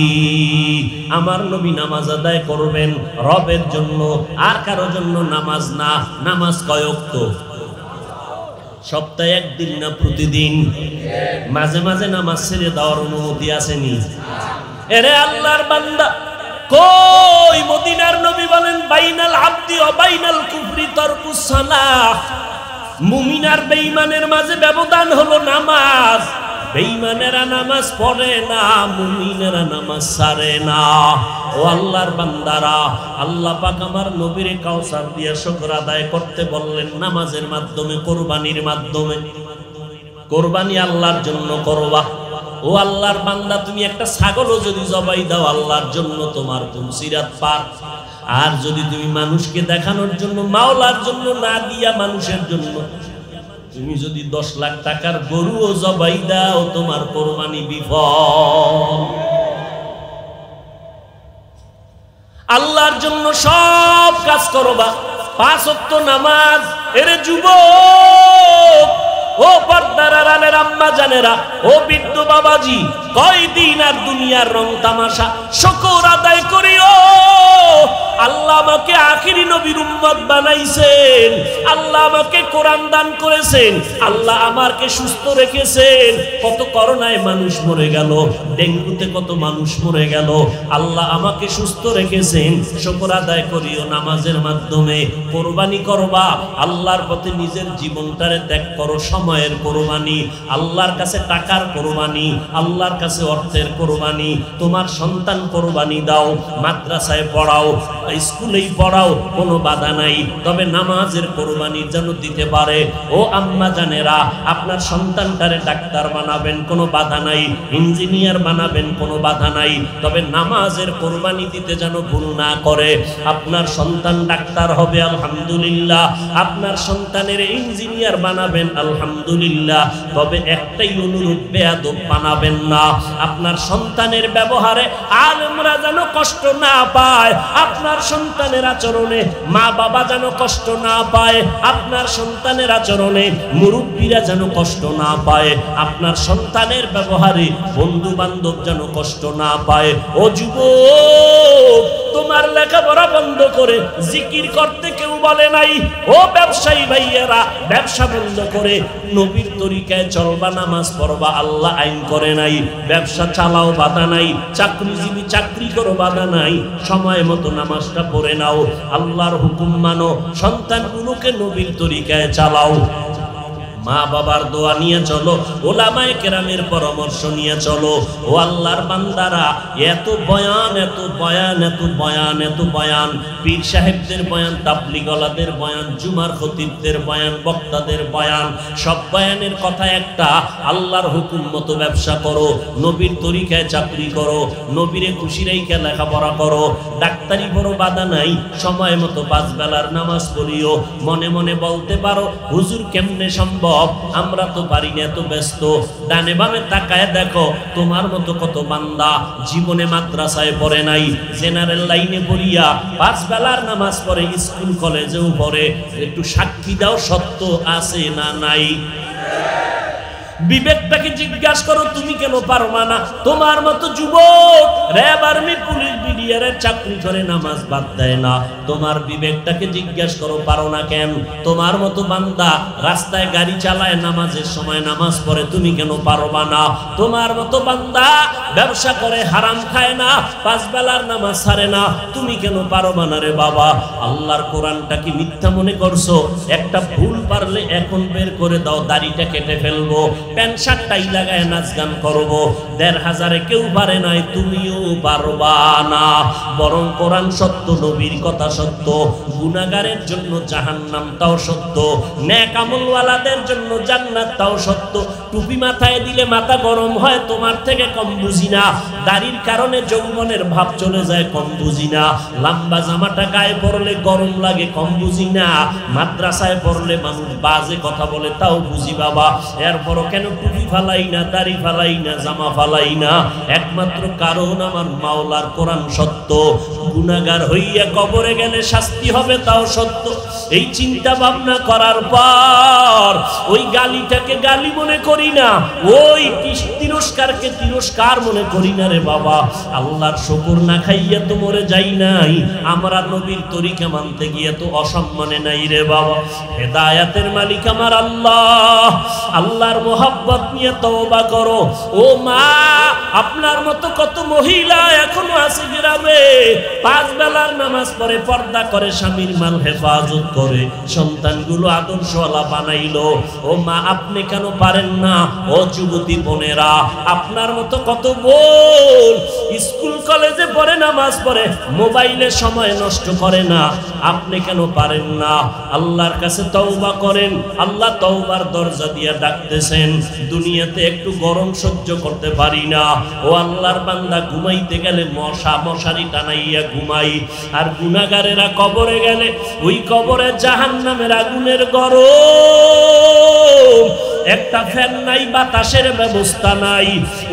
Speaker 1: আমার নবী নামাজ আদায় করবেন রবের জন্য, আর কারো জন্য নামাজ না। নামাজ কয় ওয়াক্ত? সপ্তাহে 1 দিন না প্রতিদিন? মাঝে মাঝে নামাজ ছেড়ে দেওয়ার অনুমতি আসেনি? এরে আল্লাহর বান্দা, কই মদিনার নবী বলেন বাইনাল আবদি ওয়া বাইনাল কুফরি তারকুস সালাহ। মুমিন আর বেঈমানের মাঝে ব্যবধান হলো নামাজ। বেঈমানেরা নামাজ পড়ে না, মুমিনেরা নামাজ ছাড়ে না। ও আল্লাহর বান্দারা, আল্লাহ পাক আমার নবীর কাউসার দিয়ে শুকর আদায় করতে বললেন নামাজের মাধ্যমে, কুরবানির মাধ্যমে। কুরবানি আল্লাহর জন্য করবা। ও আল্লাহর বান্দা, তুমি একটা ছাগলও যদি জবাই দাও আল্লাহর জন্য, তোমার পুলসিরাত পার। আর যদি তুমি মানুষকে দেখানোর জন্য, মাওলার জন্য না দিয়া মানুষের জন্য, তুমি যদি 10 লাখ টাকার গরুও জবাই দাও, তোমার কোরবানি বিফল। আল্লাহর জন্য সব কাজ করবা। 5 ওয়াক্ত নামাজ। এরে যুবক, ও পর্দার আড়ালের আম্মা জানেরা, ও বৃদ্ধ বাবাজি, কয়দিন আর দুনিয়ার রং তামাশা? শুকর আদায় করিও। আল্লাহ আমাকে আখিরি নবীর উম্মত বানাইছেন, আল্লাহ আমাকে কোরআন দান করেছেন, আল্লাহ আমাকে সুস্থ রেখেছেন। কত করোনায় মানুষ মরে গেল, ডেঙ্গুতে কত মানুষ মরে গেল, আল্লাহ আমাকে সুস্থ রেখেছেন। শুকর আদায় করিও নামাজের মাধ্যমে। কোরবানি করবা, আল্লাহর পথে নিজের জীবনটারে ত্যাগ করো। সময়ের কোরবানি, আল্লাহর কাছে টাকার কোরবানি, আল্লাহর কাছে অর্থের কোরবানি। তোমার সন্তান কোরবানি দাও, মাদ্রাসায় পড়াও, স্কুলেই পড়াও, কোনো বাধা নাই। তবে নামাজের কোরবানি যেন দিতে পারে। ও আম্মা জানেরা, আপনার সন্তানটারে ডাক্তার বানাবেন, কোনো বাধা নাই। ইঞ্জিনিয়ার বানাবেন, কোনো বাধা নাই। তবে নামাজের কোরবানি দিতে যেন ভুল না করে। আপনার সন্তান ডাক্তার হবে, আলহামদুলিল্লাহ। আপনার সন্তানের ইঞ্জিনিয়ার বানাবেন, আলহামদুলিল্লাহ। তবে একটাই অনুরোধ, বেয়াদব বানাবেন না। আপনার সন্তানের ব্যবহারে আলেমরা যেন কষ্ট না পায়, আপনার সন্তানের আচরণে মা বাবা যেন কষ্ট না পায়, আপনার সন্তানের আচরণে মুরব্বীরা যেন কষ্ট না পায়, আপনার সন্তানের ব্যবহারে বন্ধু বান্ধব যেন কষ্ট না পায়। ও যুবক, তোমার লেখাপড়া বন্ধ করে জিকির করতে কেউ বলে নাই। ও ব্যবসায়ী ভাইয়েরা, ব্যবসা বন্ধ করে নবীর তরিকায় চলবা, নামাজ পড়বা, আল্লাহ আইন করে নাই। ব্যবসা চালাও, বাধা নাই। চাকরিজীবী চাকরি করো, বাধা নাই। সময় মতো নামাজটা পড়ে নাও, আল্লাহর হুকুম মানো, সন্তানগুলোকে নবীর তরিকায় চালাও। মা বাবার দোয়া নিয়ে চলো, ওলামায়ে কেরামের পরামর্শ নিয়ে চলো। ও আল্লাহর বান্দারা, এত বয়ান, এত বয়ান, এত বয়ান, এত বয়ান, পীর সাহেবদের বয়ান, তাবলীগওয়ালাদের বয়ান, জুমার খতিবদের বয়ান, বক্তাদের বয়ান, সব বয়ানের কথা একটা, আল্লাহর হুকুম মতো ব্যবসা করো, নবীর তরিকায় চাকরি করো, নবীরে খুশি রেখে লেখাপড়া করো, ডাক্তারি পড়ো, বাধা নাই। সময় মতো 5 বেলার নামাজ পড়িও। মনে মনে বলতে পারো, হুজুর কেমনে সম্ভব, আমরা তো পারি না, এত ব্যস্ত। ডানে বামে তাকায় দেখো, তোমার মতো কত বান্দা জীবনে মাদ্রাসায় পড়ে নাই, জেনারেল লাইনে পড়িয়া 5 বেলার নামাজ পড়ে, স্কুল কলেজেও পড়ে। একটু সাক্ষী দাও, সত্য আছে না নাই? বিবেক বিবেকটাকে জিজ্ঞাসা করো, তুমি কেন পারবা না? তোমার মতো যুবক র্যাব, আর্মি, পুলিশ, বিডিআরের চাকরি করে নামাজ বাদ দেয় না। তোমার বিবেকটাকে জিজ্ঞাসা করো, পারো না কেন? তোমার মতো বান্দা রাস্তায় গাড়ি চালায়, নামাজের সময় নামাজ পড়ে, তুমি কেন পারবা না? তোমার মতো বান্দা ব্যবসা করে, হারাম খায় না, 5 বেলার নামাজ ছাড়ে না, তুমি কেন পারবা না রে বাবা? আল্লাহর কোরআনটা কি মিথ্যা মনে করছো? একটা ভুল পারলে এখন বের করে দাও, দাড়িটা কেটে ফেলবো, প্যান্ট শার্টটাই লাগায় নাচ গান করবো। 1500 কেউ পারে নাই, তুমিও পারবা না। বরং কোরআন সত্য, নবীর কথা সত্য, গুনাহগারের জন্য জাহান্নামটাও সত্য, নেক আমলওয়ালাদের জন্য জান্নাতটাও সত্য। টুপি মাথায় দিলে মাথা গরম হয়, তোমার থেকে কম বুঝি না। দাড়ির কারণে যৌবনের ভাব চলে যায়, কম বুঝি না। লম্বা জামাটা গায়ে পরলে গরম লাগে, কম বুঝি না। মাদ্রাসায় পড়লে মানুষ বাজে কথা বলে, তাও বুঝি বাবা। এরপরও কেন টুপি ফালাই না, দাড়ি ফালাই না, জামা ফালাই না? একমাত্র কারণ আমার মাওলার কোরআন সত্য। গুনাহগার হইয়া কবরে গেলে শাস্তি হবে, তাও সত্য। এই চিন্তা ভাবনা করার পর ওই গালিটাকে গালি মনে করি না, ওই তিরস্কারকে তিরস্কার মনে করি না রে বাবা। আল্লাহর শুকর না খাইয়া তো মরে যাই নাই, আমরা নবীর তরিকা মানতে গিয়ে তো অসম্মানে নাই রে বাবা। হেদায়াতের মালিক আমার আল্লাহ, আল্লাহর মোহাব্বত নিয়ে তওবা করো। ও মা, আপনার মতো কত মহিলা এখনো আছে গ্রামে, 5 বেলার নামাজ পড়ে, পর্দা করে, স্বামীর মাল হেফাজত করে, সন্তানগুলো আদর্শওয়ালা বানাইলো। ও মা, আপনি কেন পারেন না? ও যুবতী বোনেরা, আপনার মতো কত বোন স্কুল কলেজে পড়ে, নামাজ পড়ে, মোবাইলে সময় নষ্ট করে না, আপনি কেন পারেন না? আল্লাহর কাছে তওবা করেন, আল্লাহ তওবার দরজা দিয়ে ডাকতেছেন। দুনিয়াতে একটু গরম সহ্য করতে পারি না, ও আল্লাহর বান্দা, ঘুমাইতে গেলে মশারি টানাইয়া ঘুমাই। আর গুনাহগারেরা কবরে গেলে ওই কবরে জাহান্নামের আগুনের গরম, একটা ফ্যান নাই, বাতাসের ব্যবস্থা নাই,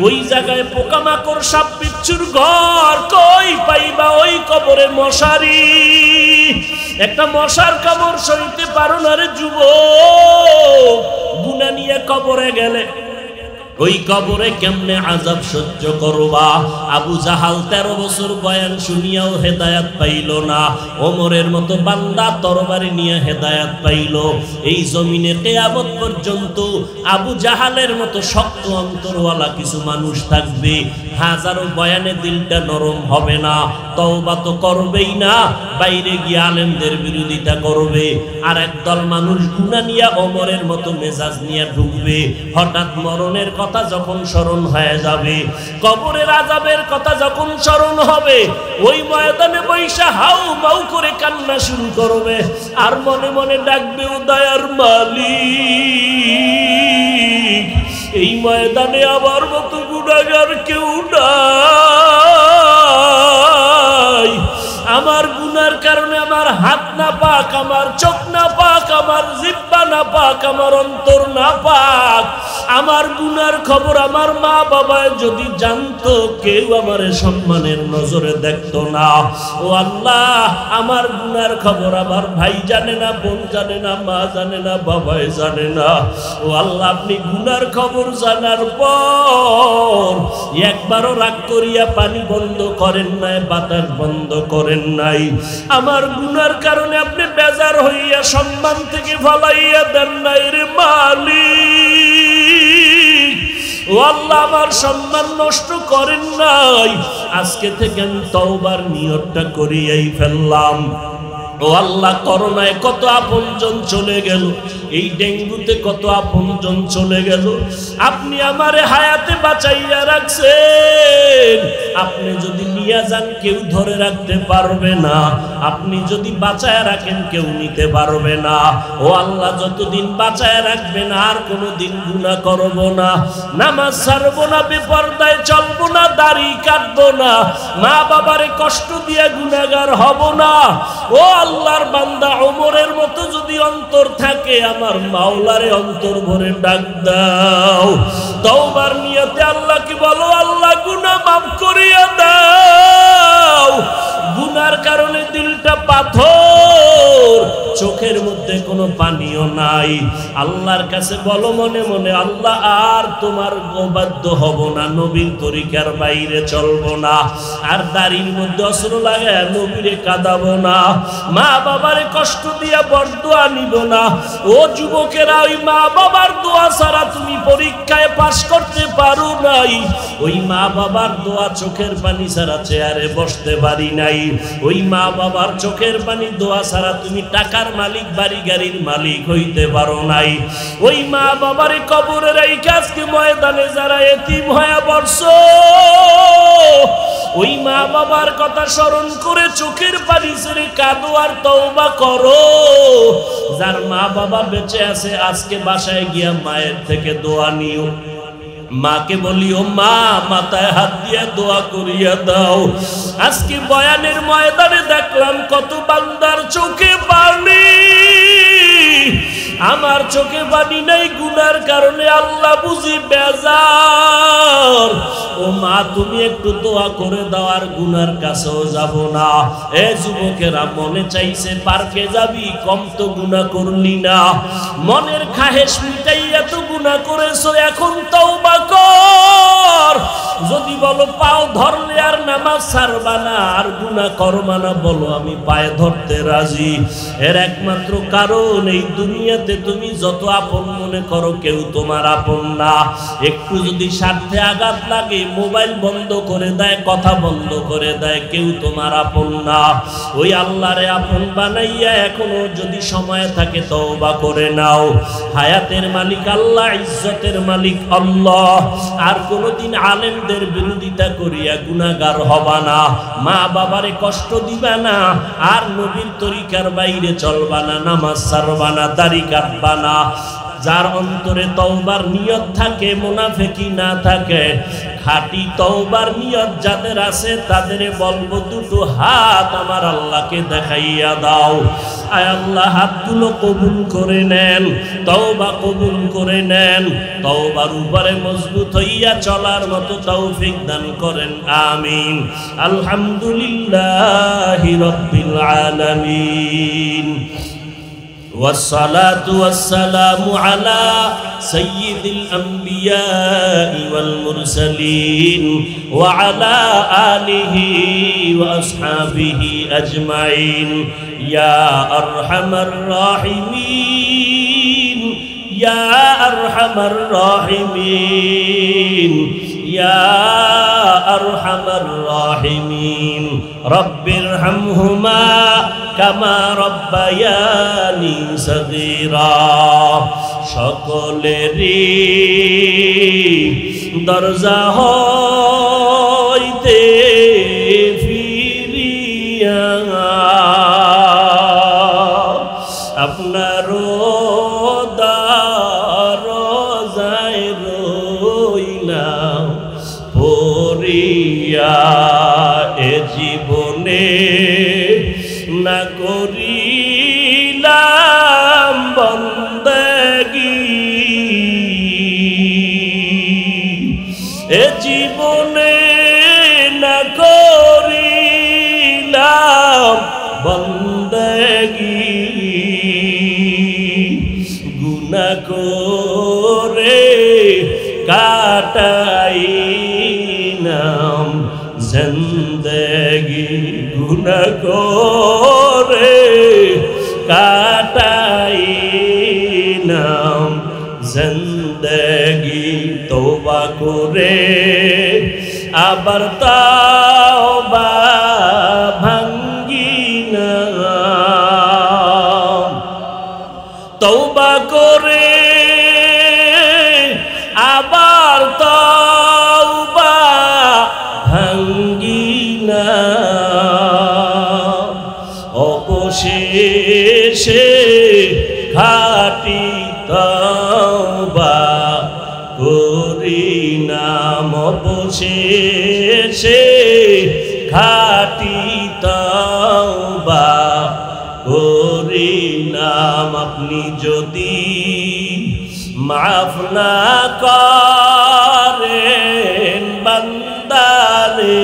Speaker 1: ওই জায়গায় পোকামাকড়, সাপ বিচ্ছুর ঘর, কই পাইবা ওই কবরে মশারি? একটা মশার কামড় সইতে পারো না রে যুবক। গুনাহ নিয়ে কবরে গেলে ওই কবরে কেমনে আযাব সহ্য করবা? আবু জাহাল 13 বছর বয়ান শুনিয়াও হেদায়াত পাইল না, ওমরের মতো বান্দা তরবারি নিয়ে হেদায়াত পাইল। এই জমিনে কিয়ামত পর্যন্ত আবু জাহালের মতো শক্ত অন্তরওয়ালা কিছু মানুষ থাকবে, হাজারো বয়ানে দিলটা নরম হবে না, তওবা তো করবেই না, বাইরে গিয়ে আলেমদের বিরোধিতা করবে। আর একদল মানুষ গুনাহ নিয়ে ওমরের মতো মেজাজ নিয়ে ঢুকবে। হঠাৎ মরণের কথা যখন স্মরণ হয়ে যাবে, কবরের আযাবের কথা যখন স্মরণ হবে, ওই ময়দানে বৈশা হাউ মাউ করে কান্না শুরু করবে, আর মনে মনে ডাকবে, ও দয়ার মালিক, এই ময়দানে আমার মতো গুনাহগার কেউ নাই। আমার গুনার কারণে আমার হাত না পাক, আমার চোখ না পাক, আমার জিহ্বা না পাক, আমার অন্তর না পাক। আমার গুনার খবর আমার মা বাবা যদি জানতো, কেউ আমার সম্মানের নজরে দেখতো না। ও আল্লাহ, আমার গুনার খবর আমার ভাই জানে না, বোন জানে না, মা জানে না, বাবাই জানে না। ও আল্লাহ, আপনি গুনার খবর জানার পর একবারও রাগ করিয়া পানি বন্ধ করেন নাই, বাতাস বন্ধ করেন নাই। আমার গুনার কারণে আপনি বেজার হইয়া সম্মান থেকে ফালাইয়া দেন নাই রে মালিক। ও আল্লাহ, আমার সম্মান নষ্ট করেন নাই। আজকে থেকে আমি তওবার নিয়তটা করিয়াই ফেললাম। ও আল্লাহ, করোনায় কত আপনজন চলে গেল, এই ডেঙ্গুতে কত আপনজন চলে গেল, আপনি আমারে হায়াতে বাঁচাইয়া রাখছেন। আপনি যদি নিয়ে যান কেউ ধরে রাখতে পারবে না, আপনি যদি বাঁচায় রাখেন কেউ নিতে পারবে না। ও আল্লাহ, যতদিন বাঁচায় রাখবেন আর কোনোদিন গুনাহ করব না, নামাজ ছাড়বো না, বেপরদায় চলবো না, দাড়ি কাটবো না, মা বাবারে কষ্ট দিয়ে গুনাহগার হব না। ও আল্লাহর বান্দা, ওমরের মতো যদি অন্তর থাকে, আমার মাওলারে অন্তর ভরে ডাক দাও। তওবার নিয়তে আল্লাহকে বলো, আল্লাহ গুনাহ মাফ করিয়া দাও। গুনার কারণে দিলটা পাথর, চোখের মধ্যে কোনো পানিও নাই। আল্লাহর কাছে বলো মনে মনে, আল্লাহ আর তোমার অবাধ্য হব না, নবীর তরিকার বাইরে চলবো না, আর দাড়ির মধ্যে অস্ত্র লাগায় নবীরে কাঁদাবো না, মা বাবারে কষ্ট দিয়া বরদোয়া নিব না। ও যুবকেরা, ওই মা বাবার দোয়া ছাড়া তুমি পরীক্ষায় পাশ করতে পারো নাই। ওই মা বাবার দোয়া, চোখের পানি ছাড়া চেয়ারে বসতে পারি নাই। ওই মা বাবার চোখের পানি দোয়া ছাড়া তুমি টাকার মালিক, বাড়ি গাড়ির মালিক হইতে পারো নাই। ওই মা বাবারে কবরে রাইখা আজকে ময়দানে যারা এতিম হয়ে বসছো, ওই মা বাবার কথা স্মরণ করে চোখের পানি ছেড়ে কাঁদো আর তওবা করো। যার মা বাবা বেঁচে আছে আজকে বাসায় গিয়া মায়ের থেকে দোয়া নিও। মাকে বলিও, মা মাথায় হাত দিয়ে দোয়া করিয়া দাও। আজকে বয়ানের ময়দানে দেখলাম কত বান্দার চোখে পানি, আমার চোখে পানি নাই গুনার কারণে, আল্লাহ বুঝি বেজার। ও মা, তুমি একটু দোয়া করে দাও, আর গুনার কাছেও যাব না। এ যুবকেরা, মনে চাইছে পার্কে যাবি, কম তো গুনাহ করলি না। মনের খাহেশ মিটাইয়া তো গুনাহ করেছো, এখন তওবা কর। যদি বলো পাও ধরলে আর নামাজ ছাড়বা না, আর গুনাহ করবা না, বলো আমি পায়ে ধরতে রাজি। এর একমাত্র কারণ, এই দুনিয়াতে তুমি যত আপন মনে করো, কেউ তোমার আপন না। একটু যদি স্বার্থে আঘাত লাগে, মোবাইল বন্ধ করে দেয়, কথা বন্ধ করে দেয়, কেউ তোমার আপন না। ওই আল্লাহরে আপন বানাইয়া এখনো যদি সময় থাকে তওবা করে নাও। হায়াতের মালিক আল্লাহ, ইজ্জতের মালিক আল্লাহ। আর কোনোদিন আলেমদের বিরোধিতা করিয়া গুনাহগার হবা না, মা বাবারে কষ্ট দিবা না, আর নবীর তরিকার বাইরে চলবা না, নামাজ ছাড়বা না, দাড়ি কাটবা না। যার অন্তরে তওবার নিয়ত থাকে, মুনাফিকি না থাকে, খাঁটি তওবার নিয়ত যাদের আছে, তাদের বলবো দুটো হাত আমার আল্লাহকে দেখাইয়া দাও। আয় আল্লাহ, হাতগুলো কবুল করে নেন, তওবা কবুল করে নেন, তওবার উপরে মজবুত হইয়া চলার মতো তৌফিক দান করেন, আমিন। আলহামদুলিল্লাহি রাব্বিল আলামিন। والصلاة والسلام على سيد الأنبياء والمرسلين وعلى آله وأصحابه أجمعين يا أرحم الراحمين يا أرحم الراحمين يا أرحم الراحمين رب ارحمهما كما ربياني صغيرا সকলেরই দরজা হইতে ফিরিয়া আপনার দরজায় রইলাম পড়িয়া। এ জীবনে না করিলাম বন্দেগী, এ জীবনে না করিলাম বন্দেগী, গুনাহ করে কাটাইলাম জিন্দেগি, গুনাহ করে কাটাইলাম জিন্দেগি। তওবা করে আবার তওবা ভাঙ্গি না, তওবা করে আবার তওবা ভাঙ্গি না। অবশেষে খাঁটি তওবা করিলাম, অবশেষে খাঁটি তওবা করিলাম। আপনি যদি মাফ না করেন বান্দারে,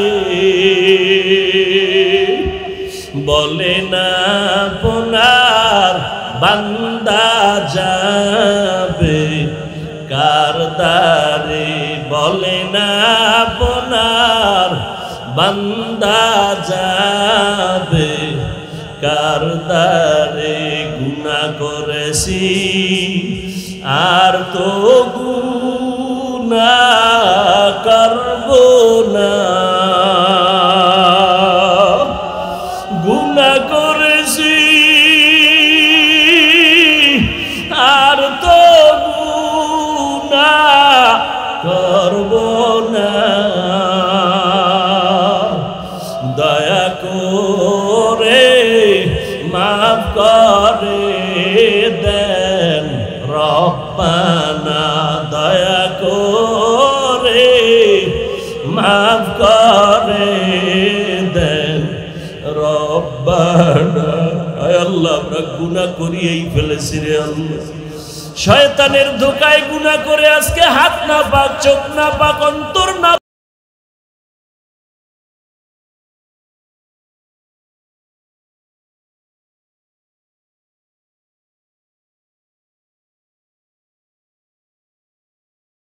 Speaker 1: বলে না আপনার বান্দা যাবে কার দ্বারে, বলে না আপনার বান্দা যাবে কার দ্বারে। গুনাহ করেছি আর তো গুনাহ করব না, গুনাহ করেছি আর তো গুনাহ করব না। দয়া করে মাফ করে দেন রব্বানা, দয়া করে মাফ করে দেন রব্বানা। আয় আল্লাহ, আমরা গুনাহ করিয়েই ফেলেছি রে আল্লাহ। শয়তানের ধোকায় গুনাহ করে আজকে হাত না পাক, চোখ না পাক, অন্তর